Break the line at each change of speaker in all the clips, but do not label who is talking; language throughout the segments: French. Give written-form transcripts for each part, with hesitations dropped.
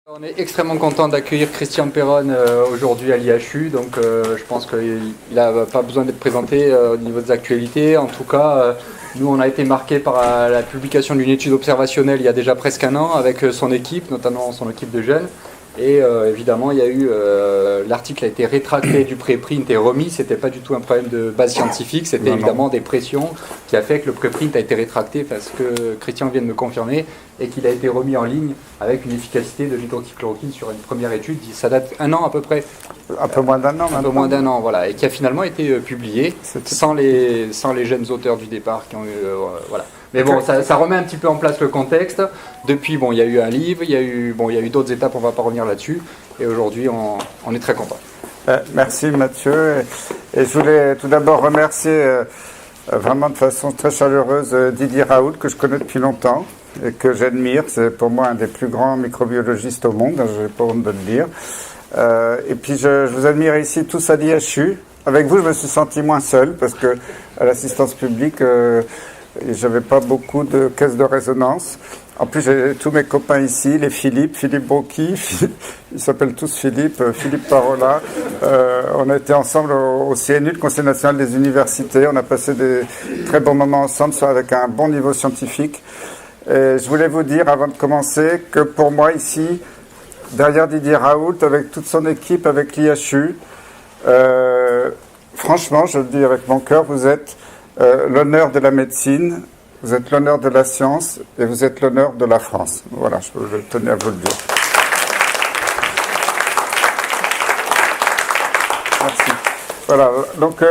On est extrêmement content d'accueillir Christian Perron aujourd'hui à l'IHU, donc je pense qu'il n'a pas besoin d'être présenté au niveau des actualités. En tout cas, nous on a été marqués par la publication d'une étude observationnelle il y a déjà presque un an avec son équipe, notamment son équipe de jeunes. Et évidemment, il y a eu l'article a été rétracté du préprint et remis. C'était pas du tout un problème de base scientifique, c'était évidemment des pressions qui a fait que le préprint a été rétracté parce que Christian vient de me confirmer et qu'il a été remis en ligne avec une efficacité de l'hydroxychloroquine sur une première étude. Ça date un an à peu près.
Un peu moins d'un an.
Un peu moins d'un an, voilà, et qui a finalement été publié sans les jeunes auteurs du départ qui ont eu voilà. Mais bon, ça remet un petit peu en place le contexte. Depuis, bon, il y a eu un livre, il y a eu d'autres étapes, on ne va pas revenir là-dessus. Et aujourd'hui, on est très content.
Merci Mathieu. Et je voulais tout d'abord remercier vraiment de façon très chaleureuse Didier Raoult, que je connais depuis longtemps et que j'admire. C'est pour moi un des plus grands microbiologistes au monde, je n'ai pas honte de le dire. Et puis je vous admire ici tous à l'IHU. Avec vous, je me suis senti moins seul parce que à l'assistance publique, j'avais pas beaucoup de caisses de résonance. En plus, j'ai tous mes copains ici, les Philippe Brocchi, ils s'appellent tous Philippe Parola. On a été ensemble au CNU, le Conseil national des universités. On a passé des très bons moments ensemble, avec un bon niveau scientifique. Et je voulais vous dire, avant de commencer, que pour moi ici, derrière Didier Raoult, avec toute son équipe, avec l'IHU, franchement, je le dis avec mon cœur, vous êtes l'honneur de la médecine, vous êtes l'honneur de la science et vous êtes l'honneur de la France. Voilà, je tenais à vous le dire. Merci. Voilà, donc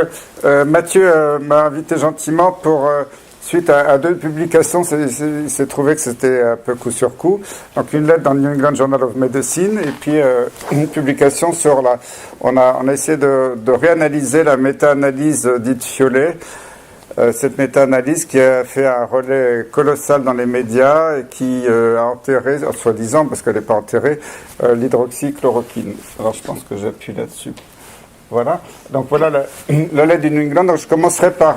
Mathieu m'a invité gentiment pour, suite à deux publications, il s'est trouvé que c'était un peu coup sur coup. Donc une lettre dans le New England Journal of Medicine et puis une publication sur on a essayé de réanalyser la méta-analyse dite Fiolet. Cette méta-analyse qui a fait un relais colossal dans les médias et qui a enterré, soi-disant, parce qu'elle n'est pas enterrée, l'hydroxychloroquine. Alors je pense que j'appuie là-dessus. Voilà. Donc voilà la lettre du New England. Donc je commencerai par...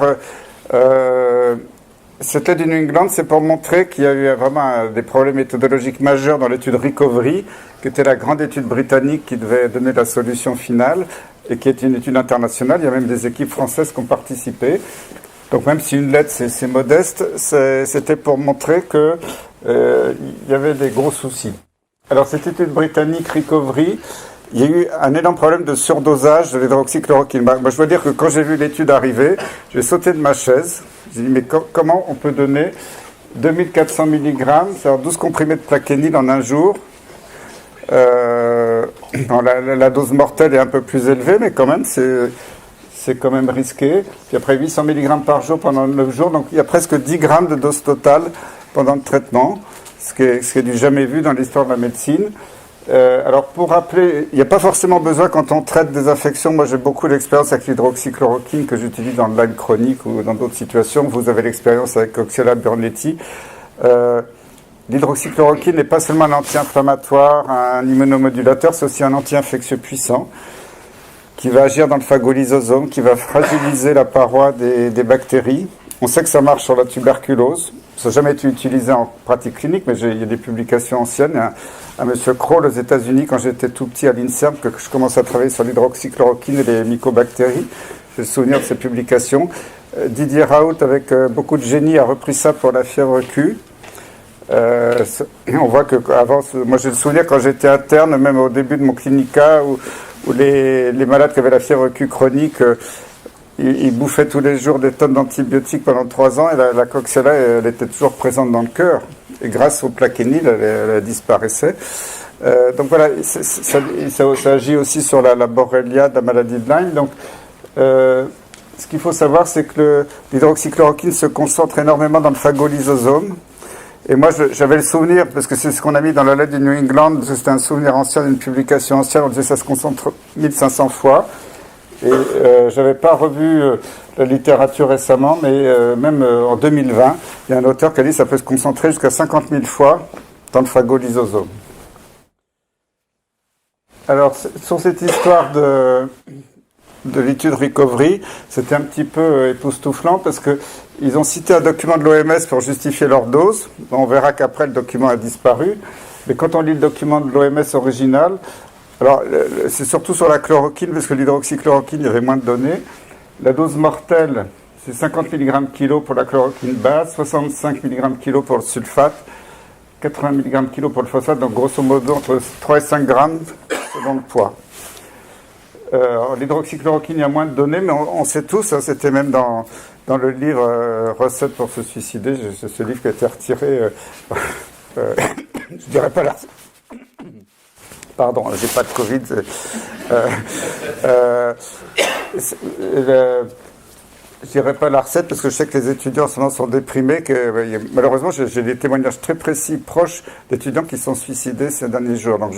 cette lettre du New England, c'est pour montrer qu'il y a eu vraiment des problèmes méthodologiques majeurs dans l'étude Recovery, qui était la grande étude britannique qui devait donner la solution finale et qui est une étude internationale. Il y a même des équipes françaises qui ont participé. Donc même si une lettre c'est modeste, c'était pour montrer que il y avait des gros soucis. Alors cette étude britannique Recovery, il y a eu un énorme problème de surdosage de l'hydroxychloroquine. Moi je dois dire que quand j'ai vu l'étude arriver, j'ai sauté de ma chaise. J'ai dit mais comment on peut donner 2400 mg, c'est-à-dire 12 comprimés de plaquenil en un jour. La dose mortelle est un peu plus élevée, mais quand même c'est quand même risqué. Puis après 800 mg par jour pendant 9 jours, donc il y a presque 10 grammes de dose totale pendant le traitement, ce qui est du jamais vu dans l'histoire de la médecine. Alors pour rappeler, il n'y a pas forcément besoin quand on traite des infections. Moi j'ai beaucoup d'expérience avec l'hydroxychloroquine que j'utilise dans le Lyme chronique ou dans d'autres situations. Vous avez l'expérience avec Coxiella burnetii. L'hydroxychloroquine n'est pas seulement un anti-inflammatoire, un immunomodulateur, c'est aussi un anti-infectieux puissant qui va agir dans le phagolysosome, qui va fragiliser la paroi des bactéries. On sait que ça marche sur la tuberculose. Ça n'a jamais été utilisé en pratique clinique, mais il y a des publications anciennes. Il y a un monsieur Kroll aux États-Unis, quand j'étais tout petit à l'INSERM, que je commence à travailler sur l'hydroxychloroquine et les mycobactéries. J'ai le souvenir de ces publications. Didier Raoult, avec beaucoup de génie, a repris ça pour la fièvre Q. On voit que avant, moi j'ai le souvenir quand j'étais interne, même au début de mon clinica, où les malades qui avaient la fièvre Q chronique, ils bouffaient tous les jours des tonnes d'antibiotiques pendant 3 ans et la Coxiella, elle était toujours présente dans le cœur. Et grâce au plaquenil, elle disparaissait. Donc voilà, ça agit aussi sur la borrelia de la maladie de Lyme. Donc, ce qu'il faut savoir, c'est que l'hydroxychloroquine se concentre énormément dans le phagolysosome. Et moi, j'avais le souvenir, parce que c'est ce qu'on a mis dans la lettre du New England, c'était un souvenir ancien d'une publication ancienne, on disait que ça se concentre 1500 fois. Et je n'avais pas revu la littérature récemment, mais même en 2020, il y a un auteur qui a dit que ça peut se concentrer jusqu'à 50 000 fois dans le phagolysosome. Alors, sur cette histoire de l'étude Recovery, c'était un petit peu époustouflant parce qu'ils ont cité un document de l'OMS pour justifier leur dose. On verra qu'après, le document a disparu. Mais quand on lit le document de l'OMS original, alors c'est surtout sur la chloroquine, parce que l'hydroxychloroquine, il y avait moins de données. La dose mortelle, c'est 50 mg kg pour la chloroquine base, 65 mg kg pour le sulfate, 80 mg kg pour le phosphate, donc grosso modo entre 3 et 5 grammes selon le poids. L'hydroxychloroquine, il y a moins de données, mais on sait tous, hein, c'était même dans le livre Recettes pour se suicider, c'est ce livre qui a été retiré, je dirais pas là. Pardon, j'ai pas de Covid. Je dirais pas la recette parce que je sais que les étudiants en ce moment sont déprimés. Malheureusement, j'ai des témoignages très précis, proches d'étudiants qui sont suicidés ces derniers jours. Donc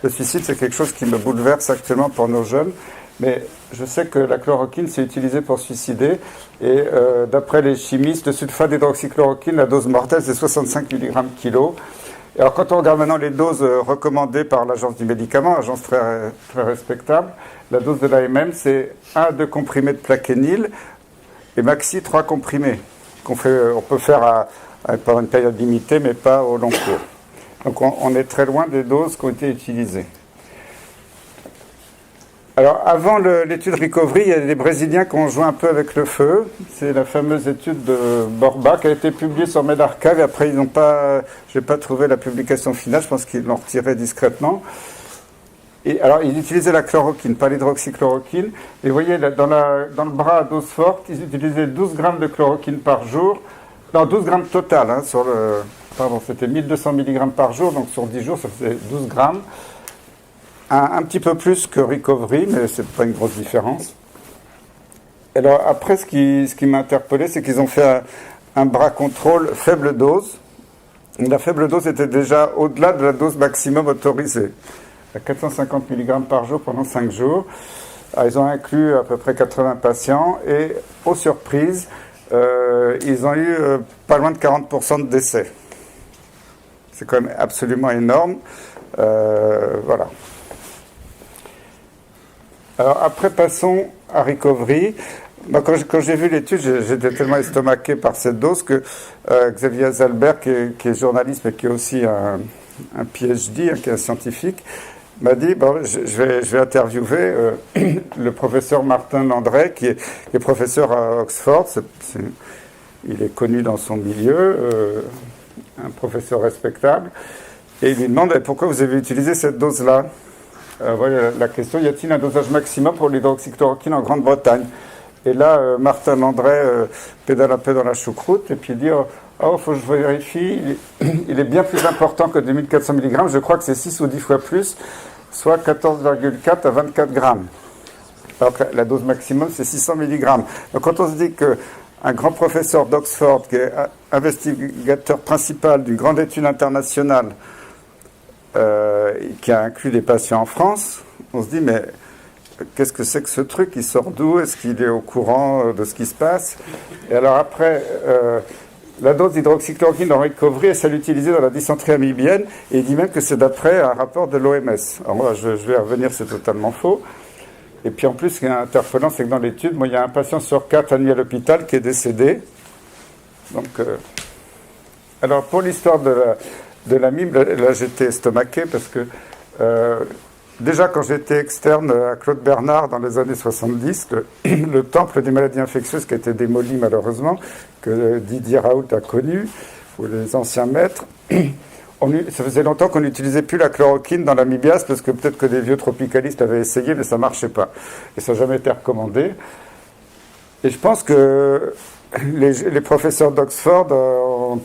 le suicide, c'est quelque chose qui me bouleverse actuellement pour nos jeunes. Mais je sais que la chloroquine, c'est utilisé pour suicider. Et d'après les chimistes, le sulfate d'hydroxychloroquine, la dose mortelle, c'est 65 mg kg. Et alors quand on regarde maintenant les doses recommandées par l'Agence du médicament, agence très, très respectable, la dose de l'AMM, c'est 1 à 2 comprimés de plaquenil et maxi 3 comprimés on peut faire pendant une période limitée, mais pas au long cours. Donc on est très loin des doses qui ont été utilisées. Alors, avant l'étude Recovery, il y a des Brésiliens qui ont joué un peu avec le feu. C'est la fameuse étude de Borba qui a été publiée sur medRxiv. Et après, je n'ai pas trouvé la publication finale. Je pense qu'ils l'ont retirée discrètement. Et alors, ils utilisaient la chloroquine, pas l'hydroxychloroquine. Et vous voyez, dans le bras à dose forte, ils utilisaient 12 grammes de chloroquine par jour. Non, 12 grammes total. Hein, c'était 1200 mg par jour. Donc, sur 10 jours, ça faisait 12 grammes. Un petit peu plus que Recovery, mais c'est pas une grosse différence. Alors après, ce qui m'a interpellé, c'est qu'ils ont fait un bras contrôle faible dose. La faible dose était déjà au-delà de la dose maximum autorisée, à 450 mg par jour pendant 5 jours. Alors, ils ont inclus à peu près 80 patients et, aux surprises, ils ont eu pas loin de 40% de décès. C'est quand même absolument énorme. Voilà. Alors après, passons à Recovery. Quand j'ai vu l'étude, j'étais tellement estomaqué par cette dose que Xavier Zalbert, qui est journaliste mais qui est aussi un PhD, qui est un scientifique, m'a dit je vais interviewer le professeur Martin Landray, qui est professeur à Oxford. Il est connu dans son milieu, un professeur respectable. Et il lui demande pourquoi vous avez utilisé cette dose-là. Voilà la question, y a-t-il un dosage maximum pour l'hydroxychloroquine en Grande-Bretagne? Et là, Martin Landray pédale un peu dans la choucroute et puis il dit faut que je vérifie, il est bien plus important que 2400 mg, je crois que c'est 6 ou 10 fois plus, soit 14,4 à 24 grammes. Alors que la dose maximum, c'est 600 mg. Donc quand on se dit qu'un grand professeur d'Oxford, qui est investigateur principal d'une grande étude internationale, qui a inclus des patients en France, on se dit mais qu'est-ce que c'est que ce truc? Il sort d'où? Est-ce qu'il est au courant de ce qui se passe? Et alors après, la dose d'hydroxychloroquine dans Recovery, elle s'est utilisée dans la dysenterie amibienne, et il dit même que c'est d'après un rapport de l'OMS. Alors moi, je vais revenir, c'est totalement faux. Et puis en plus, ce qui est interpellant, c'est que dans l'étude, il y a un patient sur 4 admis à l'hôpital qui est décédé. Donc, alors pour l'histoire de la MIB, là j'étais estomaqué parce que déjà quand j'étais externe à Claude Bernard dans les années 70, le temple des maladies infectieuses qui a été démoli malheureusement, que Didier Raoult a connu, ou les anciens maîtres, ça faisait longtemps qu'on n'utilisait plus la chloroquine dans l'amibiase parce que peut-être que des vieux tropicalistes avaient essayé mais ça ne marchait pas. Et ça n'a jamais été recommandé. Et je pense que les professeurs d'Oxford,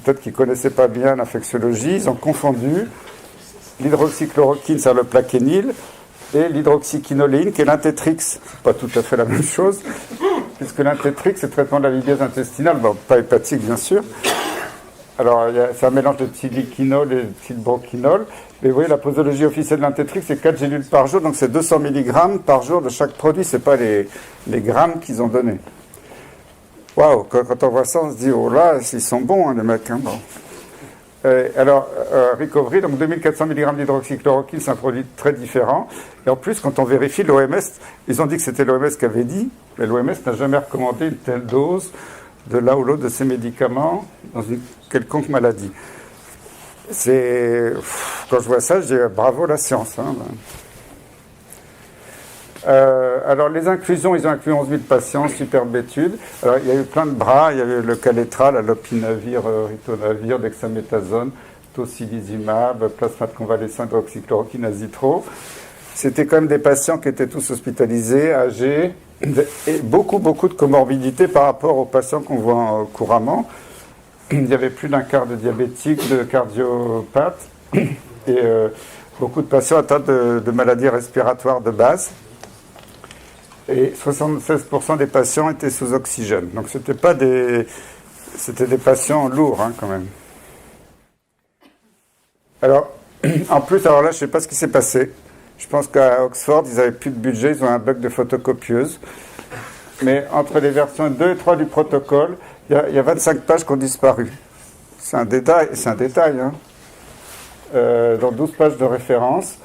peut-être qu'ils ne connaissaient pas bien l'infectiologie, ils ont confondu l'hydroxychloroquine, c'est le plaquenil, et l'hydroxyquinoléine, qui est l'intétrix. C'est pas tout à fait la même chose, puisque l'intétrix, c'est le traitement de la libiase intestinale, pas hépatique bien sûr. Alors, c'est un mélange de thyliquinol et de thylbroquinol. Mais vous voyez, la posologie officielle de l'intétrix, c'est 4 gélules par jour, donc c'est 200 mg par jour de chaque produit, c'est pas les grammes qu'ils ont donnés. Waouh, quand on voit ça, on se dit, oh là, ils sont bons, hein, les mecs. Hein, bon. Recovery, donc 2400 mg d'hydroxychloroquine, c'est un produit très différent. Et en plus, quand on vérifie l'OMS, ils ont dit que c'était l'OMS qui avait dit, mais l'OMS n'a jamais recommandé une telle dose de l'un ou l'autre de ces médicaments dans une quelconque maladie. Quand je vois ça, je dis bravo la science. Hein. Alors les inclusions, ils ont inclus 11 000 patients, superbe étude. Alors il y a eu plein de bras, il y avait le Caletra, la lopinavir, ritonavir, dexaméthasone, tocilizumab, plasmate convalescent, hydroxychloroquine, azitro. C'était quand même des patients qui étaient tous hospitalisés, âgés, et beaucoup de comorbidités par rapport aux patients qu'on voit couramment. Il y avait plus d'un quart de diabétiques, de cardiopathes, et beaucoup de patients atteints de maladies respiratoires de base. Et 76% des patients étaient sous oxygène. Donc c'était des patients lourds hein, quand même. Alors, en plus, alors là, je ne sais pas ce qui s'est passé. Je pense qu'à Oxford, ils n'avaient plus de budget, ils ont un bug de photocopieuse. Mais entre les versions 2 et 3 du protocole, il y a 25 pages qui ont disparu. C'est un détail hein. Dans 12 pages de référence.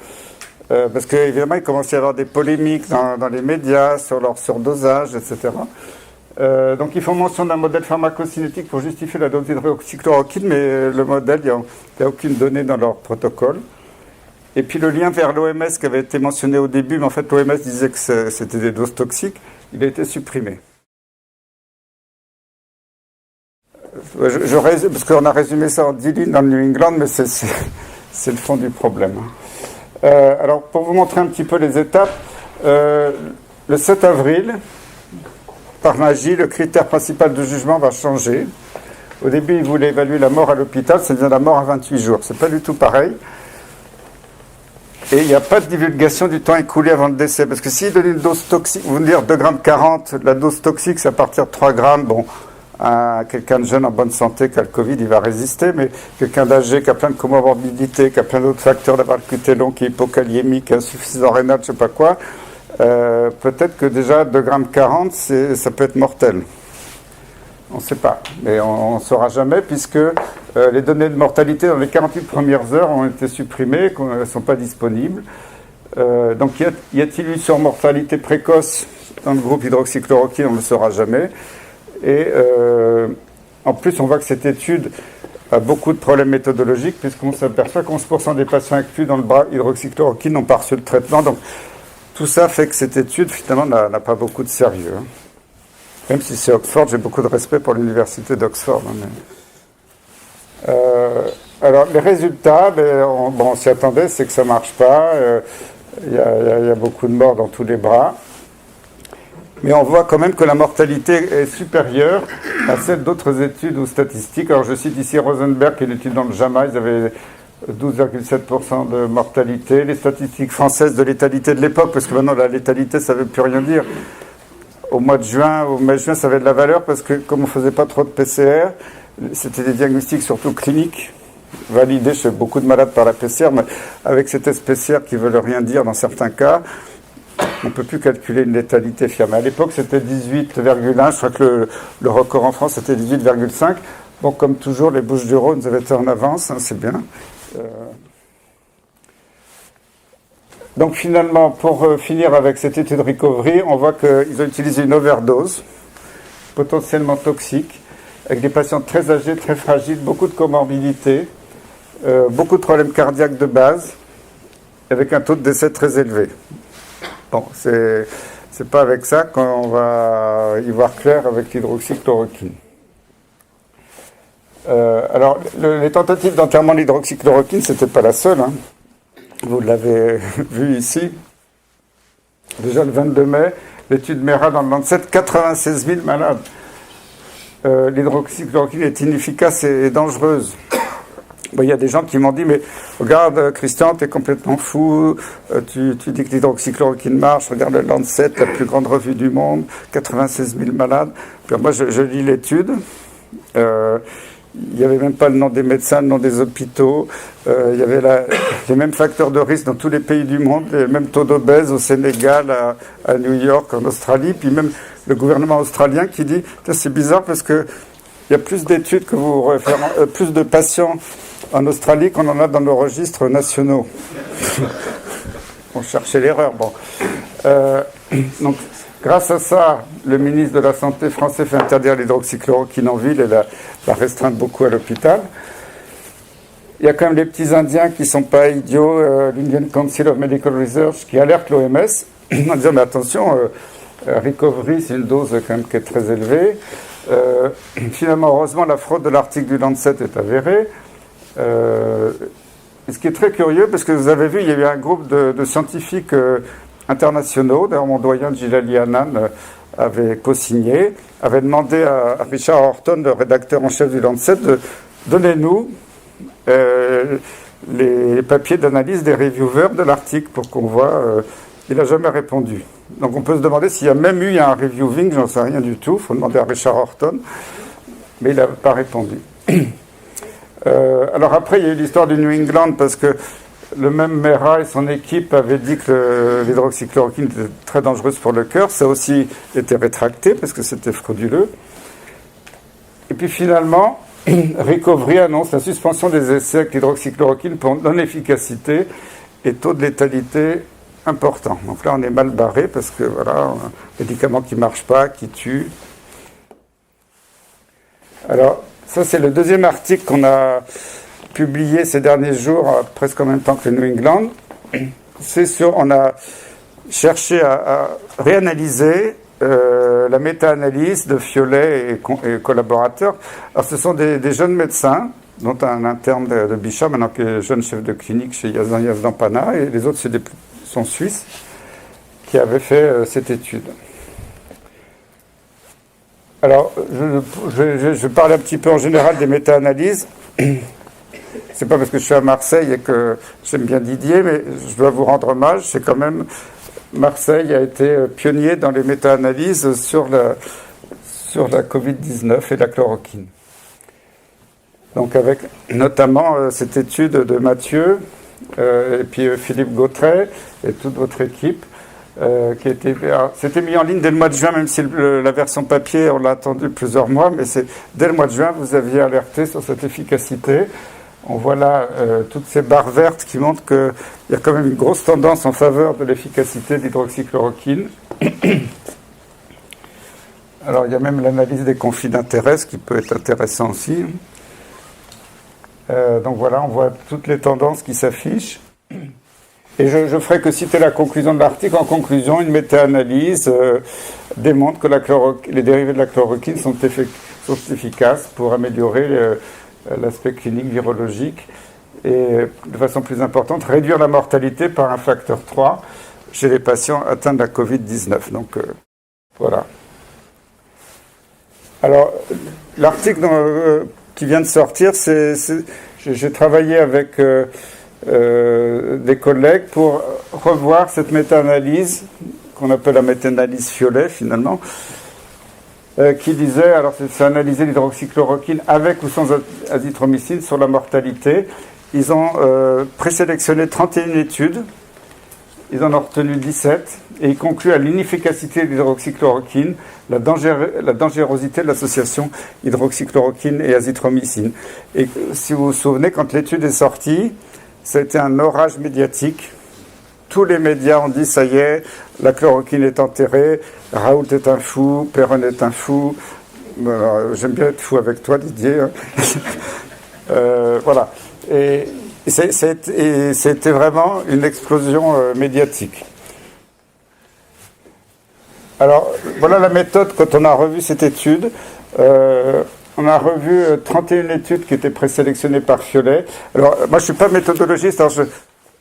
Parce qu'évidemment, il commence à y avoir des polémiques dans les médias sur leur surdosage, etc. Donc, ils font mention d'un modèle pharmacocinétique pour justifier la dose d'hydroxychloroquine, mais le modèle, il n'y a aucune donnée dans leur protocole. Et puis, le lien vers l'OMS qui avait été mentionné au début, mais en fait, l'OMS disait que c'était des doses toxiques, il a été supprimé. Parce qu'on a résumé ça en 10 lignes dans le New England, mais c'est le fond du problème. Alors, pour vous montrer un petit peu les étapes, le 7 avril, par magie, le critère principal de jugement va changer. Au début, ils voulaient évaluer la mort à l'hôpital, ça devient la mort à 28 jours. C'est pas du tout pareil. Et il n'y a pas de divulgation du temps écoulé avant le décès. Parce que s'ils donnent une dose toxique, vous me dire 2,40 g, la dose toxique, c'est à partir de 3 grammes. Bon, quelqu'un de jeune en bonne santé qui a le Covid, il va résister, mais quelqu'un d'âgé qui a plein de comorbidités, qui a plein d'autres facteurs d'avoir le QT long, qui est hypokaliémique, insuffisant rénal, je ne sais pas quoi, peut-être que déjà 2,40 g, ça peut être mortel. On ne sait pas, mais on ne saura jamais puisque les données de mortalité dans les 48 premières heures ont été supprimées, ne sont pas disponibles. Donc y a-t-il eu surmortalité précoce dans le groupe hydroxychloroquine? On ne le saura jamais. Et en plus, on voit que cette étude a beaucoup de problèmes méthodologiques puisqu'on s'aperçoit que 11% des patients inclus dans le bras hydroxychloroquine n'ont pas reçu de traitement. Donc tout ça fait que cette étude finalement n'a pas beaucoup de sérieux. Même si c'est Oxford, j'ai beaucoup de respect pour l'université d'Oxford. Alors, les résultats, on s'y attendait, c'est que ça ne marche pas. Il y a beaucoup de morts dans tous les bras. Mais on voit quand même que la mortalité est supérieure à celle d'autres études ou statistiques. Alors, je cite ici Rosenberg, qui est une étude dans le JAMA, ils avaient 12,7% de mortalité. Les statistiques françaises de létalité de l'époque, parce que maintenant, la létalité, ça ne veut plus rien dire. Au mois de juin, au mai-juin, ça avait de la valeur parce que comme on ne faisait pas trop de PCR, c'était des diagnostics surtout cliniques, validés chez beaucoup de malades par la PCR, mais avec ces tests PCR qui ne veulent rien dire dans certains cas, on ne peut plus calculer une létalité fiable. À l'époque, c'était 18,1, je crois que le record en France, c'était 18,5. Bon, comme toujours, les Bouches-du-Rhône avaient été en avance, hein, c'est bien. Donc finalement, pour finir avec cette étude recovery, on voit qu'ils ont utilisé une overdose, potentiellement toxique, avec des patients très âgés, très fragiles, beaucoup de comorbidités, beaucoup de problèmes cardiaques de base, avec un taux de décès très élevé. Bon, c'est pas avec ça qu'on va y voir clair avec l'hydroxychloroquine. Alors, les tentatives d'enterrement de l'hydroxychloroquine, c'était pas la seule, hein. Vous l'avez vu ici. Déjà le 22 mai, l'étude MERA dans le Lancet, 96 000 malades. L'hydroxychloroquine est inefficace et dangereuse. Bon, il y a des gens qui m'ont dit, mais regarde Christian, tu es complètement fou, tu dis que l'hydroxychloroquine marche, regarde le Lancet, la plus grande revue du monde, 96 000 malades. Puis moi je lis l'étude. Il n'y avait même pas le nom des médecins, le nom des hôpitaux. Il y avait les mêmes facteurs de risque dans tous les pays du monde, les mêmes taux d'obèses au Sénégal, à New York, en Australie. Puis même le gouvernement australien qui dit c'est bizarre parce qu'il y a plus d'études que plus de patients en Australie qu'on en a dans nos registres nationaux. On cherchait l'erreur. Bon. Donc, grâce à ça, le ministre de la Santé français fait interdire l'hydroxychloroquine en ville et la restreindre beaucoup à l'hôpital. il y a quand même les petits Indiens qui ne sont pas idiots, l'Indian Council of Medical Research, qui alerte l'OMS en disant mais attention, recovery, c'est une dose quand même qui est très élevée. Finalement, heureusement, la fraude de l'article du Lancet est avérée. Ce qui est très curieux, parce que vous avez vu, il y a eu un groupe de scientifiques internationaux, d'ailleurs mon doyen Gilali Annan avait co-signé, avait demandé à Richard Horton, le rédacteur en chef du Lancet, de donnez-nous les papiers d'analyse des reviewers de l'article pour qu'on voit. Il n'a jamais répondu. Donc on peut se demander s'il y a même eu un reviewing, j'en sais rien du tout, il faut demander à Richard Horton, mais il n'a pas répondu. Alors après, il y a eu l'histoire du New England, parce que le même Mera et son équipe avaient dit que l'hydroxychloroquine était très dangereuse pour le cœur. Ça a aussi été rétracté, parce que c'était frauduleux. Et puis finalement, Recovery annonce la suspension des essais avec l'hydroxychloroquine pour non-efficacité et taux de létalité important. Donc là, on est mal barré, parce que voilà, un médicament qui ne marche pas, qui tue. Alors, ça, c'est le deuxième article qu'on a publié ces derniers jours, presque en même temps que le New England. On a cherché à réanalyser la méta-analyse de Fiolet et collaborateurs. Alors, ce sont des jeunes médecins, dont un interne de Bichat, maintenant qui est jeune chef de clinique chez Yazdan Pana, et les autres sont suisses, qui avaient fait cette étude. Alors, je parle un petit peu en général des méta-analyses. C'est pas parce que je suis à Marseille et que j'aime bien Didier, mais je dois vous rendre hommage. C'est quand même, Marseille a été pionnier dans les méta-analyses sur la Covid-19 et la chloroquine. Donc avec notamment cette étude de Mathieu et puis Philippe Gautret et toute votre équipe, c'était mis en ligne dès le mois de juin, même si la version papier, on l'a attendu plusieurs mois, mais dès le mois de juin, vous aviez alerté sur cette efficacité. On voit là toutes ces barres vertes qui montrent qu'il y a quand même une grosse tendance en faveur de l'efficacité de l'hydroxychloroquine. Alors, il y a même l'analyse des conflits d'intérêts, ce qui peut être intéressant aussi. Donc voilà, on voit toutes les tendances qui s'affichent. Et je ferai que citer la conclusion de l'article. En conclusion, une méta-analyse démontre que les dérivés de la chloroquine sont efficaces pour améliorer l'aspect clinique virologique et, de façon plus importante, réduire la mortalité par un facteur 3 chez les patients atteints de la Covid-19. Donc, voilà. Alors, l'article qui vient de sortir, j'ai travaillé avec des collègues pour revoir cette méta-analyse, qu'on appelle la méta-analyse Fiolet, finalement, qui disait, alors c'est analyser l'hydroxychloroquine avec ou sans azithromycine sur la mortalité. Ils ont présélectionné 31 études, ils en ont retenu 17, et ils concluent à l'inefficacité de l'hydroxychloroquine, la dangerosité de l'association hydroxychloroquine et azithromycine. Et si vous vous souvenez, quand l'étude est sortie, ça a été un orage médiatique. Tous les médias ont dit, ça y est, la chloroquine est enterrée, Raoult est un fou, Perron est un fou. J'aime bien être fou avec toi, Didier. Voilà. Et c'était vraiment une explosion médiatique. Alors, voilà la méthode quand on a revu cette étude. On a revu 31 études qui étaient présélectionnées par Fiolet. Alors, moi, je ne suis pas méthodologiste, alors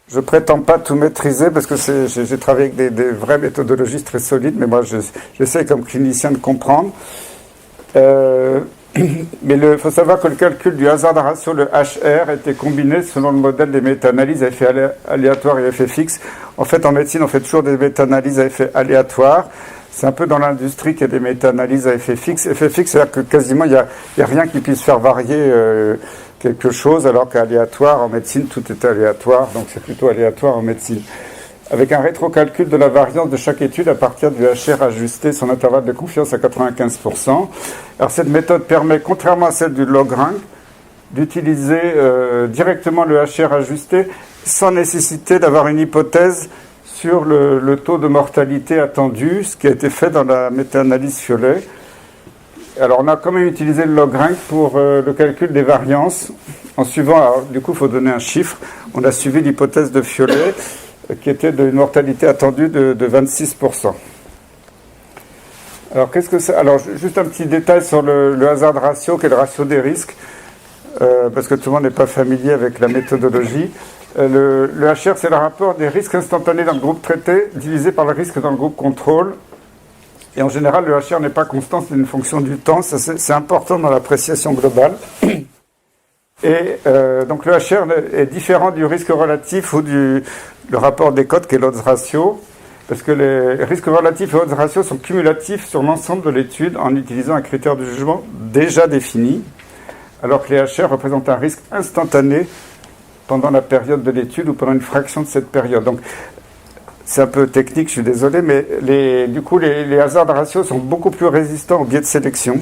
je prétends pas tout maîtriser parce que j'ai travaillé avec des vrais méthodologistes très solides, mais moi, j'essaie comme clinicien de comprendre. Mais il faut savoir que le calcul du hazard ratio, le HR, était combiné selon le modèle des méta-analyses à effet aléatoire et effet fixe. En fait, en médecine, on fait toujours des méta-analyses à effet aléatoire. C'est un peu dans l'industrie qu'il y a des méta-analyses à effet fixe. Effet fixe, c'est-à-dire que quasiment, il y a rien qui puisse faire varier quelque chose, alors qu'aléatoire, en médecine, tout est aléatoire. Donc, c'est plutôt aléatoire en médecine. Avec un rétrocalcul de la variance de chaque étude à partir du HR ajusté, son intervalle de confiance à 95%. Alors, cette méthode permet, contrairement à celle du log-rank, d'utiliser directement le HR ajusté sans nécessité d'avoir une hypothèse sur le taux de mortalité attendu, ce qui a été fait dans la méta-analyse Fiolet. Alors, on a quand même utilisé le log-rank pour le calcul des variances en suivant, alors, du coup, il faut donner un chiffre. On a suivi l'hypothèse de Fiolet, qui était d'une mortalité attendue de 26%. Alors, qu'est-ce que c'est? Alors, juste un petit détail sur le hazard ratio, qui est le ratio des risques, parce que tout le monde n'est pas familier avec la méthodologie. Le HR, c'est le rapport des risques instantanés dans le groupe traité divisé par le risque dans le groupe contrôle. Et en général, le HR n'est pas constant, c'est une fonction du temps. Ça, c'est important dans l'appréciation globale. Et donc le HR est différent du risque relatif ou le rapport des cotes qui est l'odds ratio, parce que les risques relatifs et odds ratio sont cumulatifs sur l'ensemble de l'étude en utilisant un critère de jugement déjà défini, alors que les HR représentent un risque instantané pendant la période de l'étude ou pendant une fraction de cette période. Donc, c'est un peu technique, je suis désolé, mais du coup, les hazard ratios sont beaucoup plus résistants aux biais de sélection.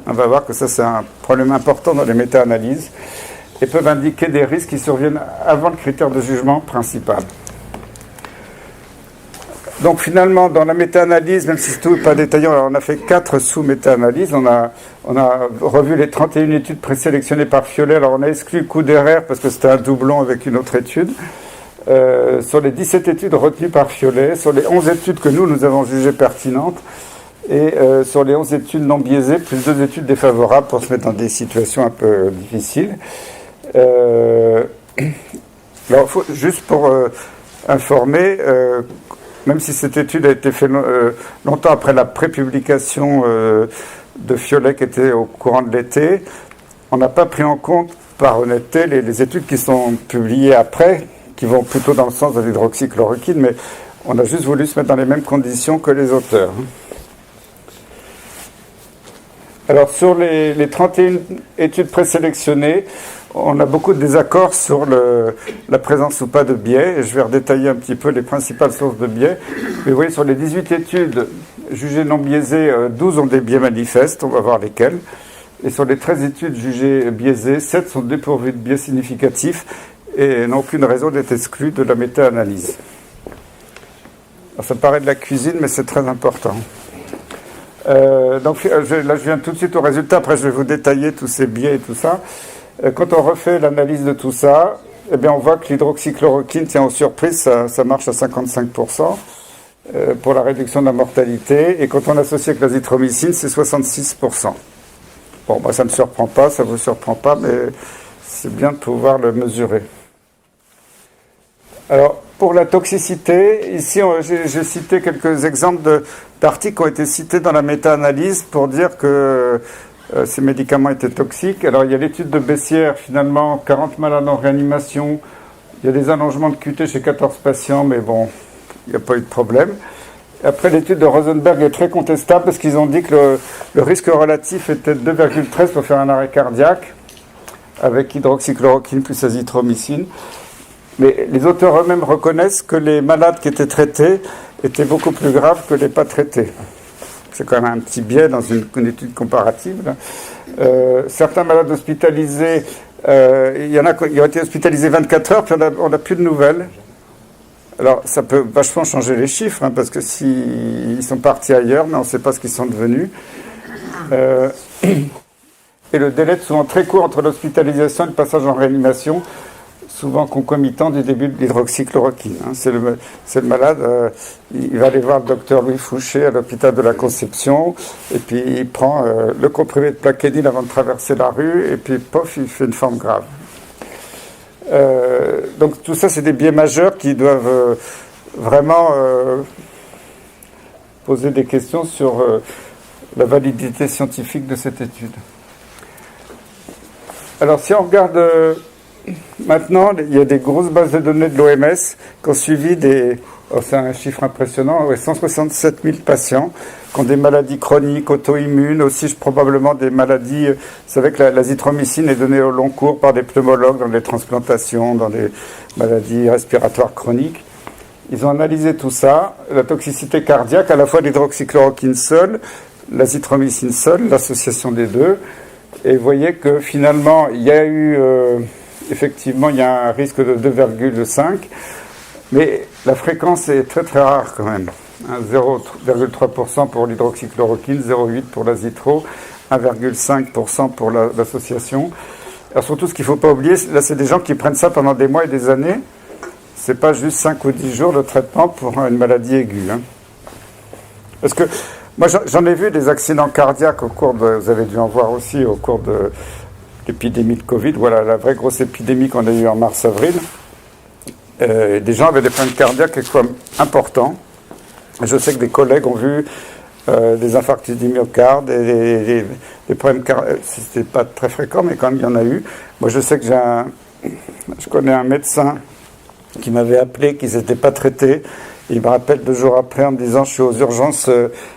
On va voir que ça, c'est un problème important dans les méta-analyses, et peuvent indiquer des risques qui surviennent avant le critère de jugement principal. Donc finalement, dans la méta-analyse, même si tout n'est pas détaillé, on a fait 4 sous-méta-analyses. On a revu les 31 études présélectionnées par Fiolet. Alors on a exclu Couderer parce que c'était un doublon avec une autre étude. Sur les 17 études retenues par Fiolet, sur les 11 études que nous avons jugées pertinentes, et sur les 11 études non biaisées, plus 2 études défavorables pour se mettre dans des situations un peu difficiles. Alors, juste pour informer, même si cette étude a été faite longtemps après la prépublication de Fiolet qui était au courant de l'été, on n'a pas pris en compte, par honnêteté, les études qui sont publiées après, qui vont plutôt dans le sens de l'hydroxychloroquine, mais on a juste voulu se mettre dans les mêmes conditions que les auteurs. Alors, sur les 31 études présélectionnées, on a beaucoup de désaccords sur la présence ou pas de biais, et je vais redétailler un petit peu les principales sources de biais. Mais vous voyez, sur les 18 études jugées non biaisées, 12 ont des biais manifestes, on va voir lesquels. Et sur les 13 études jugées biaisées, 7 sont dépourvues de biais significatifs et n'ont aucune raison d'être exclues de la méta-analyse. Alors, ça paraît de la cuisine, mais c'est très important. Donc là, je viens tout de suite au résultat. Après, je vais vous détailler tous ces biais et tout ça. Quand on refait l'analyse de tout ça, eh bien, on voit que l'hydroxychloroquine, tiens, aux surprises, ça marche à 55% pour la réduction de la mortalité. Et quand on associe avec l'azithromycine, c'est 66%. Bon, moi, ça ne me surprend pas, ça ne vous surprend pas, mais c'est bien de pouvoir le mesurer. Alors, pour la toxicité, ici, j'ai cité quelques exemples d'articles qui ont été cités dans la méta-analyse pour dire que ces médicaments étaient toxiques. Alors, il y a l'étude de Bessières, finalement, 40 malades en réanimation. Il y a des allongements de QT chez 14 patients, mais bon, il n'y a pas eu de problème. Après, l'étude de Rosenberg est très contestable parce qu'ils ont dit que le risque relatif était de 2,13 pour faire un arrêt cardiaque avec hydroxychloroquine plus azithromycine. Mais les auteurs eux-mêmes reconnaissent que les malades qui étaient traités étaient beaucoup plus graves que les pas traités. C'est quand même un petit biais dans une étude comparative. Certains malades hospitalisés, il y en a qui ont été hospitalisés 24 heures, puis on n'a plus de nouvelles. Alors, ça peut vachement changer les chiffres, parce que s'ils sont partis ailleurs, mais on ne sait pas ce qu'ils sont devenus. Et le délai est souvent très court entre l'hospitalisation et le passage en réanimation, souvent concomitant du début de l'hydroxychloroquine. C'est le malade, il va aller voir le docteur Louis Fouché à l'hôpital de la Conception, et puis il prend le comprimé de plaquenil avant de traverser la rue, et puis pof, il fait une forme grave. Donc tout ça, c'est des biais majeurs qui doivent vraiment poser des questions sur la validité scientifique de cette étude. Alors si on regarde maintenant, il y a des grosses bases de données de l'OMS qui ont suivi c'est un chiffre impressionnant, 167 000 patients qui ont des maladies chroniques, auto-immunes, aussi probablement des maladies. Vous savez que l'azithromycine est donnée au long cours par des pneumologues dans les transplantations, dans des maladies respiratoires chroniques. Ils ont analysé tout ça, la toxicité cardiaque, à la fois l'hydroxychloroquine seule, l'azithromycine seule, l'association des deux. Et vous voyez que finalement, il y a eu, effectivement, il y a un risque de 2,5, mais la fréquence est très très rare quand même. 0,3% pour l'hydroxychloroquine, 0,8% pour l'azitro, 1,5% pour l'association. Alors surtout, ce qu'il ne faut pas oublier, là, c'est des gens qui prennent ça pendant des mois et des années. C'est pas juste 5 ou 10 jours de traitement pour une maladie aiguë. Hein. Parce que moi, j'en ai vu des accidents cardiaques au cours de... Vous avez dû en voir aussi au cours de l'épidémie de Covid. Voilà, la vraie grosse épidémie qu'on a eue en mars-avril. Des gens avaient des problèmes cardiaques importants. Je sais que des collègues ont vu des infarctus du myocarde, des problèmes cardiaques. C'était pas très fréquent, mais quand même, il y en a eu. Moi, je sais que je connais un médecin qui m'avait appelé, qui ne s'était pas traité. Il me rappelle 2 jours après en me disant « Je suis aux urgences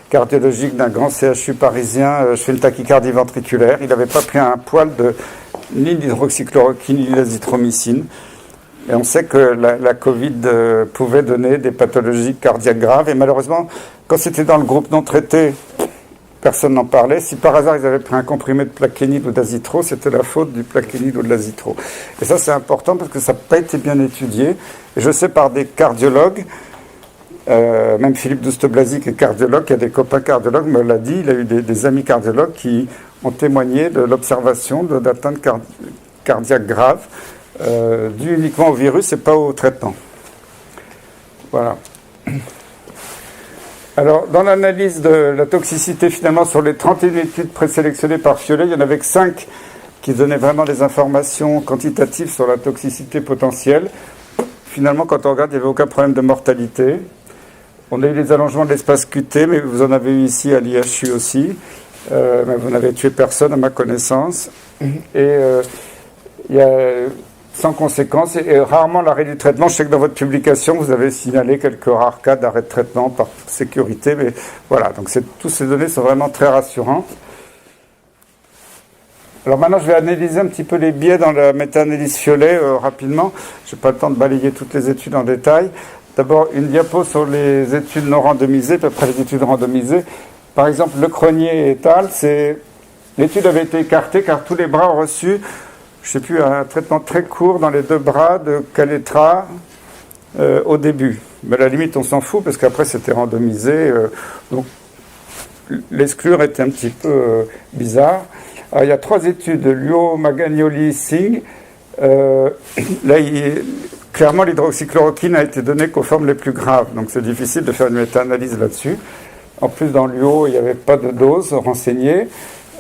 cardiologiques d'un grand CHU parisien, je fais une tachycardie ventriculaire. » Il n'avait pas pris un poil ni d'hydroxychloroquine, ni d'azithromycine. Et on sait que la Covid pouvait donner des pathologies cardiaques graves. Et malheureusement, quand c'était dans le groupe non traité, personne n'en parlait. Si par hasard ils avaient pris un comprimé de plaquenil ou d'azitro, c'était la faute du plaquenil ou de l'azitro. Et ça, c'est important parce que ça n'a pas été bien étudié. Et je sais par des cardiologues, même Philippe Douste-Blazy, qui est cardiologue, qui a des copains cardiologues, me l'a dit, il a eu des amis cardiologues qui ont témoigné de l'observation d'atteintes cardiaques graves. Dû uniquement au virus et pas au traitement. Voilà. Alors, dans l'analyse de la toxicité, finalement, sur les 31 études présélectionnées par Fiolet, il y en avait que 5 qui donnaient vraiment des informations quantitatives sur la toxicité potentielle. Finalement, quand on regarde, il n'y avait aucun problème de mortalité. On a eu des allongements de l'espace QT, mais vous en avez eu ici à l'IHU aussi. Mais vous n'avez tué personne, à ma connaissance. Et il y a... sans conséquence, et rarement l'arrêt du traitement. Je sais que dans votre publication, vous avez signalé quelques rares cas d'arrêt de traitement par sécurité, mais voilà, donc toutes ces données sont vraiment très rassurantes. Alors maintenant, je vais analyser un petit peu les biais dans la méta-analyse Fiolet rapidement. Je n'ai pas le temps de balayer toutes les études en détail. D'abord, une diapo sur les études non randomisées, puis après les études randomisées. Par exemple, Le Cronier et al., l'étude avait été écartée car tous les bras ont reçu, je ne sais plus, un traitement très court dans les 2 bras de Kaletra au début. Mais à la limite, on s'en fout parce qu'après, c'était randomisé. Donc, l'exclure était un petit peu bizarre. Alors, il y a 3 études, Luo, Magagnoli, Singh. Là, clairement, l'hydroxychloroquine a été donnée qu'aux formes les plus graves. Donc, c'est difficile de faire une méta-analyse là-dessus. En plus, dans Luo, il n'y avait pas de dose renseignée.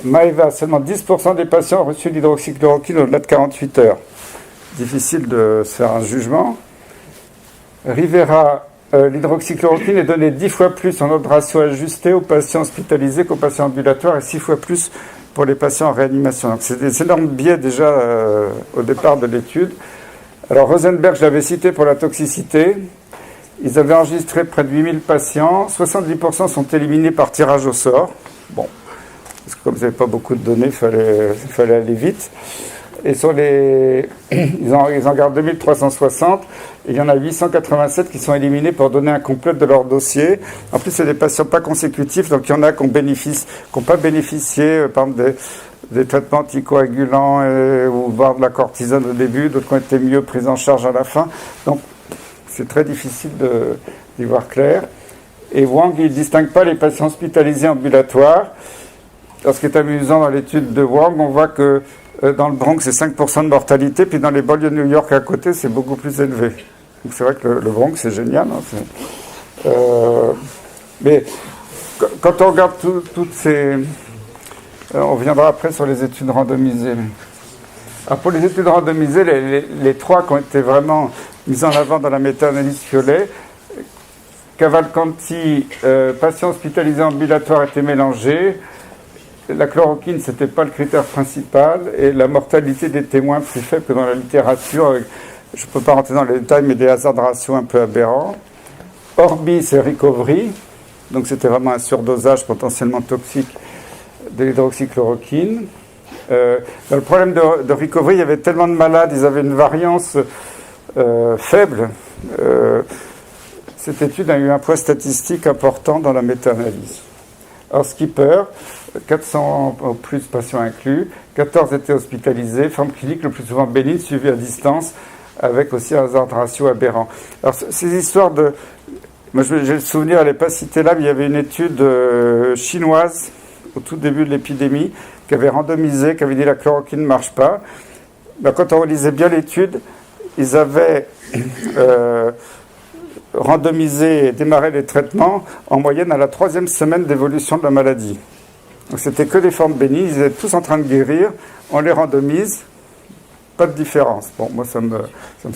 Maeva, seulement 10% des patients ont reçu l'hydroxychloroquine au-delà de 48 heures. Difficile de se faire un jugement. Rivera, l'hydroxychloroquine est donnée 10 fois plus en ordre ratio ajusté aux patients hospitalisés qu'aux patients ambulatoires et 6 fois plus pour les patients en réanimation. Donc c'est des énormes biais déjà au départ de l'étude. Alors Rosenberg, je l'avais cité pour la toxicité. Ils avaient enregistré près de 8000 patients. 70% sont éliminés par tirage au sort. Bon. Parce que comme vous n'avez pas beaucoup de données, il fallait aller vite. Et sur ils en gardent 2360. Et il y en a 887 qui sont éliminés pour donner un complète de leur dossier. En plus, c'est des patients pas consécutifs, donc il y en a qui n'ont pas bénéficié, par exemple, des traitements anticoagulants ou voire de la cortisone au début, d'autres qui ont été mieux pris en charge à la fin. Donc, c'est très difficile d'y voir clair. Et Wang, il ne distingue pas les patients hospitalisés ambulatoires. Alors, ce qui est amusant dans l'étude de Wang, on voit que dans le Bronx, c'est 5% de mortalité, puis dans les banlieues de New York à côté, c'est beaucoup plus élevé. Donc c'est vrai que le Bronx, c'est génial. Hein, mais quand on regarde toutes ces... on reviendra après sur les études randomisées. Alors pour les études randomisées, les 3 qui ont été vraiment mises en avant dans la méta-analyse Fiolet, Cavalcanti, patients hospitalisés ambulatoires étaient mélangés. La chloroquine, ce n'était pas le critère principal, et la mortalité des témoins plus faible que dans la littérature. Je ne peux pas rentrer dans les détails, mais des hasards de ratio un peu aberrants. Orbis et recovery, donc c'était vraiment un surdosage potentiellement toxique de l'hydroxychloroquine. Dans le problème de recovery, il y avait tellement de malades, ils avaient une variance faible. Cette étude a eu un poids statistique important dans la méta-analyse. Alors, Skipper, 400 ou plus patients inclus, 14 étaient hospitalisés, forme clinique le plus souvent bénigne, suivie à distance, avec aussi un hasard de ratio aberrant. Alors, ces histoires de... Moi, j'ai le souvenir, elle n'est pas citée là, mais il y avait une étude chinoise, au tout début de l'épidémie, qui avait randomisé, qui avait dit la chloroquine ne marche pas. ben, quand on lisait bien l'étude, ils avaient randomisé et démarré les traitements en moyenne à la 3e semaine d'évolution de la maladie. Donc c'était que des formes bénignes, ils étaient tous en train de guérir, on les randomise, pas de différence. Bon, moi ça me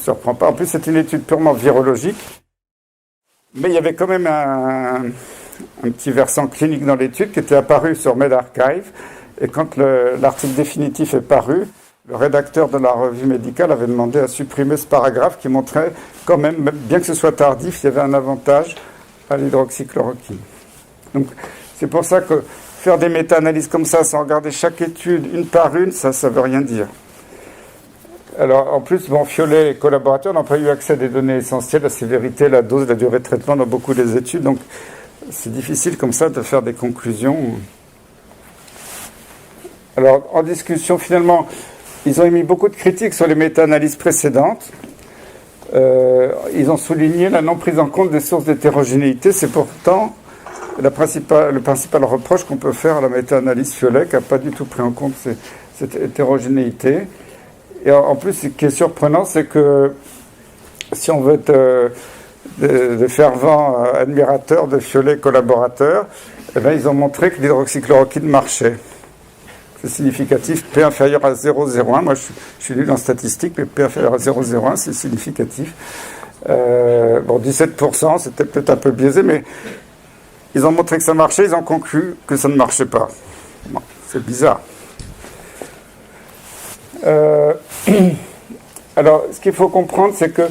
surprend pas. En plus c'est une étude purement virologique, mais il y avait quand même un petit versant clinique dans l'étude qui était apparu sur medRxiv, et quand l'article définitif est paru, le rédacteur de la revue médicale avait demandé à supprimer ce paragraphe qui montrait quand même, bien que ce soit tardif, il y avait un avantage à l'hydroxychloroquine. Donc c'est pour ça que faire des méta-analyses comme ça, sans regarder chaque étude une par une, ça ne veut rien dire. Alors en plus, Fiolet et collaborateurs n'ont pas eu accès à des données essentielles, la sévérité, la dose, la durée de traitement dans beaucoup des études, donc c'est difficile comme ça de faire des conclusions. Alors en discussion, finalement, ils ont émis beaucoup de critiques sur les méta-analyses précédentes. Ils ont souligné la non prise en compte des sources d'hétérogénéité. C'est pourtant le principal reproche qu'on peut faire à la méta-analyse Fiolet, qui n'a pas du tout pris en compte cette hétérogénéité. Et en plus, ce qui est surprenant, c'est que si on veut être de fervents admirateurs de Fiolet collaborateurs, eh bien, ils ont montré que l'hydroxychloroquine marchait. C'est significatif, P inférieur à 0,01. Moi, je suis nul en statistiques, mais P inférieur à 0,01, c'est significatif. 17%, c'était peut-être un peu biaisé, mais ils ont montré que ça marchait, ils ont conclu que ça ne marchait pas. Bon, c'est bizarre. Alors, ce qu'il faut comprendre, c'est que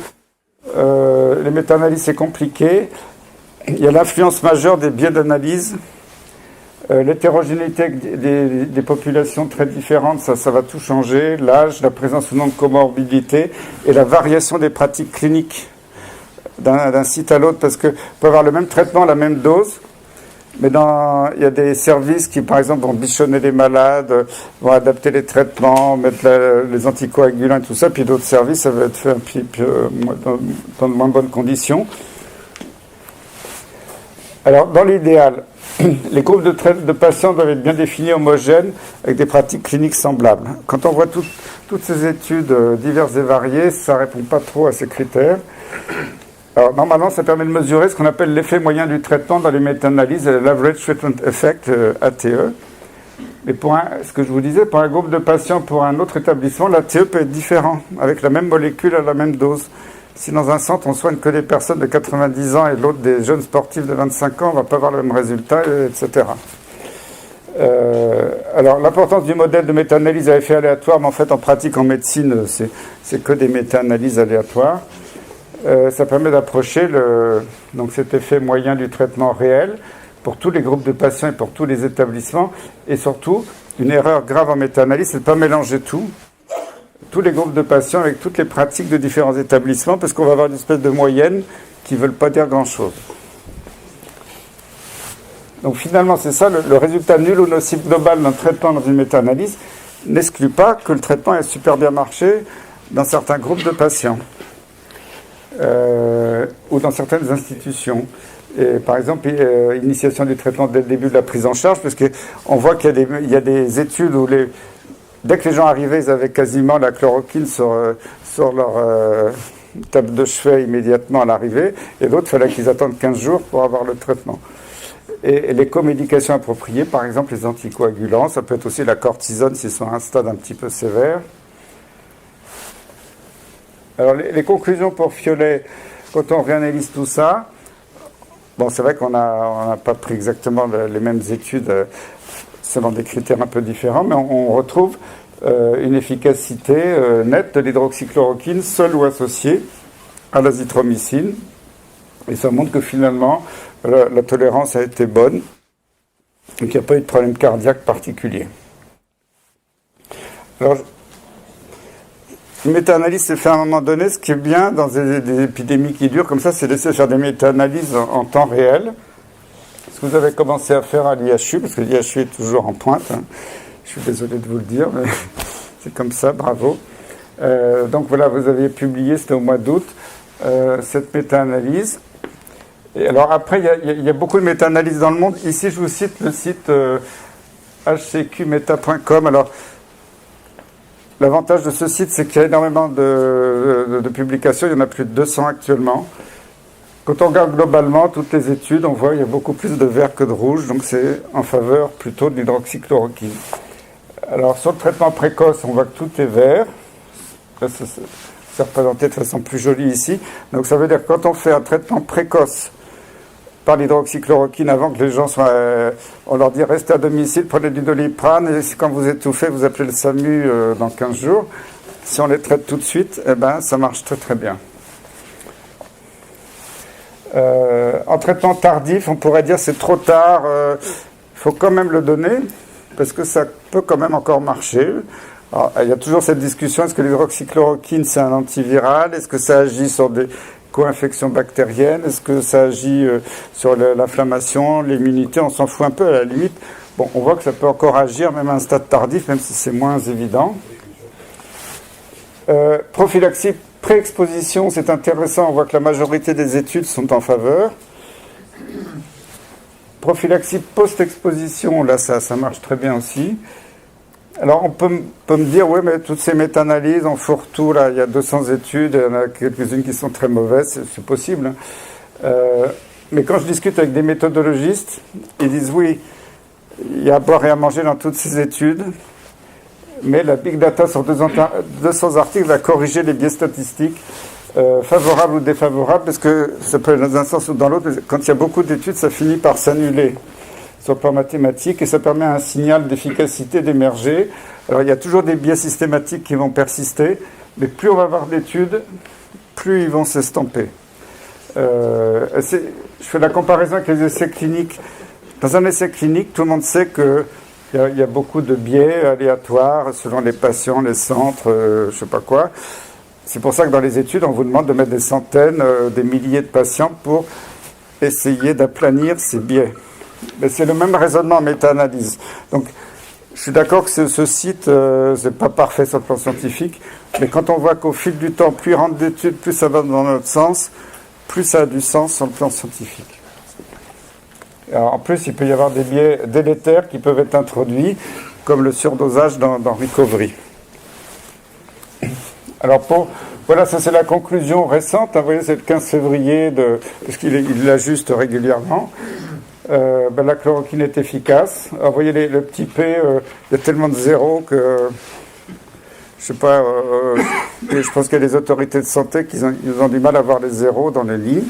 les méta-analyses, c'est compliqué. Il y a l'influence majeure des biais d'analyse. L'hétérogénéité des populations très différentes, ça va tout changer. L'âge, la présence ou non de comorbidité et la variation des pratiques cliniques d'un site à l'autre, parce que peut avoir le même traitement, la même dose, mais il y a des services qui, par exemple, vont bichonner les malades, vont adapter les traitements, mettre les anticoagulants et tout ça, puis d'autres services, ça va être fait dans de moins bonnes conditions. Alors, dans l'idéal, les groupes de patients doivent être bien définis, homogènes, avec des pratiques cliniques semblables. Quand on voit toutes ces études diverses et variées, ça ne répond pas trop à ces critères. Alors, normalement, ça permet de mesurer ce qu'on appelle l'effet moyen du traitement dans les méta-analyses, l'Average Treatment Effect, ATE. Mais ce que je vous disais, pour un groupe de patients, pour un autre établissement, l'ATE peut être différent, avec la même molécule à la même dose. Si dans un centre, on soigne que des personnes de 90 ans et l'autre des jeunes sportifs de 25 ans, on ne va pas avoir le même résultat, etc. Alors, l'importance du modèle de méta-analyse à effet aléatoire, mais en fait, en pratique, en médecine, c'est que des méta-analyses aléatoires. Ça permet d'approcher cet effet moyen du traitement réel pour tous les groupes de patients et pour tous les établissements. Et surtout, une erreur grave en méta-analyse, c'est de ne pas mélanger tous les groupes de patients avec toutes les pratiques de différents établissements, parce qu'on va avoir une espèce de moyenne qui ne veulent pas dire grand-chose. Donc finalement, c'est ça, le résultat nul ou nocif global d'un traitement dans une méta-analyse n'exclut pas que le traitement ait super bien marché dans certains groupes de patients ou dans certaines institutions. Et par exemple, initiation du traitement dès le début de la prise en charge, parce qu'on voit qu'il y a des études où dès que les gens arrivaient, ils avaient quasiment la chloroquine sur leur table de chevet immédiatement à l'arrivée, et d'autres, il fallait qu'ils attendent 15 jours pour avoir le traitement. Et les comédications appropriées, par exemple les anticoagulants, ça peut être aussi la cortisone s'ils sont à un stade un petit peu sévère. Alors les conclusions pour Fiolet, quand on réanalyse tout ça, bon, c'est vrai qu'on n'a pas pris exactement les mêmes études selon des critères un peu différents, mais on retrouve une efficacité nette de l'hydroxychloroquine, seule ou associée à l'azithromycine. Et ça montre que finalement, la tolérance a été bonne, donc il n'y a pas eu de problème cardiaque particulier. Alors, une méta-analyse s'est fait à un moment donné. Ce qui est bien dans des épidémies qui durent comme ça, c'est d'essayer de faire des méta-analyses en temps réel. Ce que vous avez commencé à faire à l'IHU, parce que l'IHU est toujours en pointe, hein. Je suis désolé de vous le dire, mais c'est comme ça, bravo. Donc voilà, vous aviez publié, c'était au mois d'août, cette méta-analyse. Et alors après, il y a beaucoup de méta-analyses dans le monde. Ici, je vous cite le site hcqmeta.com. Alors, L'avantage de ce site, c'est qu'il y a énormément de publications. Il y en a plus de 200 actuellement. Quand on regarde globalement toutes les études, on voit qu'il y a beaucoup plus de vert que de rouge, donc c'est en faveur plutôt de l'hydroxychloroquine. Alors sur le traitement précoce, on voit que tout est vert. Là, c'est représenté de façon plus jolie ici. Donc ça veut dire que quand on fait un traitement précoce par l'hydroxychloroquine, avant que les gens soient... on leur dit restez à domicile, prenez du Doliprane, et quand vous étouffez, vous appelez le SAMU dans 15 jours. Si on les traite tout de suite, eh ben, ça marche très très bien. En traitement tardif, on pourrait dire c'est trop tard, il faut quand même le donner, parce que ça peut quand même encore marcher. Alors, il y a toujours cette discussion, est-ce que l'hydroxychloroquine c'est un antiviral, est-ce que ça agit sur des co-infections bactériennes, est-ce que ça agit sur l'inflammation, l'immunité, on s'en fout un peu à la limite. Bon, on voit que ça peut encore agir même à un stade tardif, même si c'est moins évident. Prophylaxie pré-exposition, c'est intéressant, on voit que la majorité des études sont en faveur. Prophylaxie post-exposition, là ça marche très bien aussi. Alors on peut me dire, oui mais toutes ces méta-analyses, on fourre tout, là il y a 200 études, il y en a quelques-unes qui sont très mauvaises, c'est possible. Mais quand je discute avec des méthodologistes, ils disent oui, il y a à boire et à manger dans toutes ces études, mais la big data sur 200 articles va corriger les biais statistiques, favorables ou défavorables, parce que ça peut aller dans un sens ou dans l'autre. Quand il y a beaucoup d'études, ça finit par s'annuler sur le plan mathématique et ça permet à un signal d'efficacité d'émerger. Alors il y a toujours des biais systématiques qui vont persister, mais plus on va avoir d'études, plus ils vont s'estomper. Je fais la comparaison avec les essais cliniques. Dans un essai clinique, tout le monde sait que il y a beaucoup de biais aléatoires selon les patients, les centres, je ne sais pas quoi. C'est pour ça que dans les études, on vous demande de mettre des centaines, des milliers de patients pour essayer d'aplanir ces biais. Mais c'est le même raisonnement en méta-analyse. Donc, je suis d'accord que ce site, c'est pas parfait sur le plan scientifique, mais quand on voit qu'au fil du temps, plus il rentre d'études, plus ça va dans notre sens, plus ça a du sens sur le plan scientifique. Alors, en plus, il peut y avoir des biais délétères qui peuvent être introduits, comme le surdosage dans Recovery. Alors, voilà, ça c'est la conclusion récente. Vous voyez, c'est le 15 février, parce qu'il l'ajuste régulièrement. La chloroquine est efficace. Alors, vous voyez, le petit P, il y a tellement de zéros que... je sais pas, je pense qu'il y a des autorités de santé qui ont du mal à voir les zéros dans les lignes.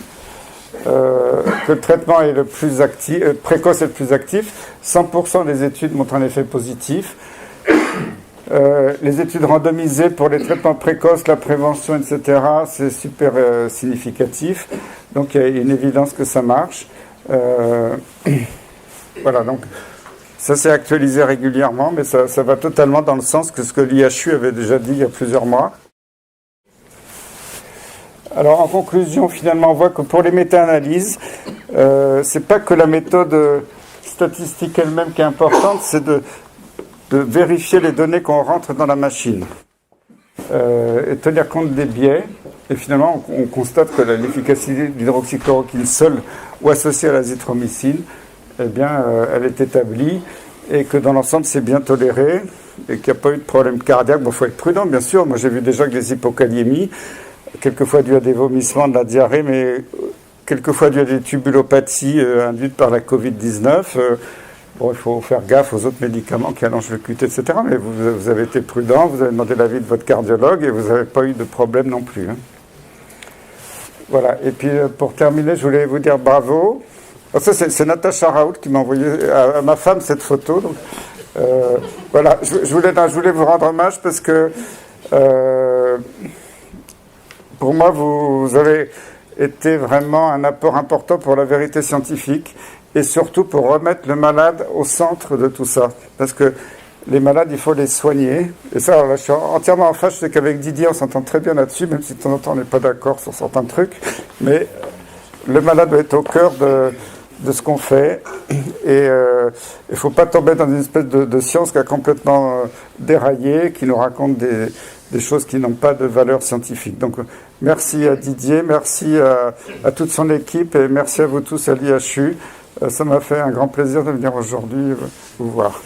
Que le traitement est le plus actif, précoce et le plus actif. 100% des études montrent un effet positif. Les études randomisées pour les traitements précoces, la prévention, etc., c'est super significatif. Donc il y a une évidence que ça marche. Voilà, donc ça s'est actualisé régulièrement, mais ça va totalement dans le sens que ce que l'IHU avait déjà dit il y a plusieurs mois. Alors en conclusion, finalement, on voit que pour les méta-analyses, c'est pas que la méthode statistique elle-même qui est importante, c'est de vérifier les données qu'on rentre dans la machine et tenir compte des biais. Et finalement, on constate que l'efficacité de l'hydroxychloroquine seule ou associée à l'azithromycine, eh bien, elle est établie et que dans l'ensemble, c'est bien toléré et qu'il n'y a pas eu de problème cardiaque. Bon, il faut être prudent, bien sûr. Moi, j'ai vu déjà que les hypokaliémies, quelquefois dû à des vomissements, de la diarrhée, mais quelquefois dû à des tubulopathies induites par la Covid-19. Bon, il faut faire gaffe aux autres médicaments qui allongent le QT, etc. Mais vous avez été prudent, vous avez demandé l'avis de votre cardiologue et vous n'avez pas eu de problème non plus. Hein. Voilà. Et puis, pour terminer, je voulais vous dire bravo. Alors ça, c'est Natacha Raoult qui m'a envoyé à ma femme cette photo. Donc, voilà. Je voulais vous rendre hommage parce que pour moi, vous avez été vraiment un apport important pour la vérité scientifique et surtout pour remettre le malade au centre de tout ça. Parce que les malades, il faut les soigner. Et ça, là, je suis entièrement en phase. Je sais qu'avec Didier, on s'entend très bien là-dessus, même si de temps en temps, on n'est pas d'accord sur certains trucs. Mais le malade doit être au cœur de ce qu'on fait. Et il ne faut pas tomber dans une espèce de science qui a complètement déraillé, qui nous raconte des choses qui n'ont pas de valeur scientifique. Donc, merci à Didier, merci à toute son équipe et merci à vous tous à l'IHU. Ça m'a fait un grand plaisir de venir aujourd'hui vous voir.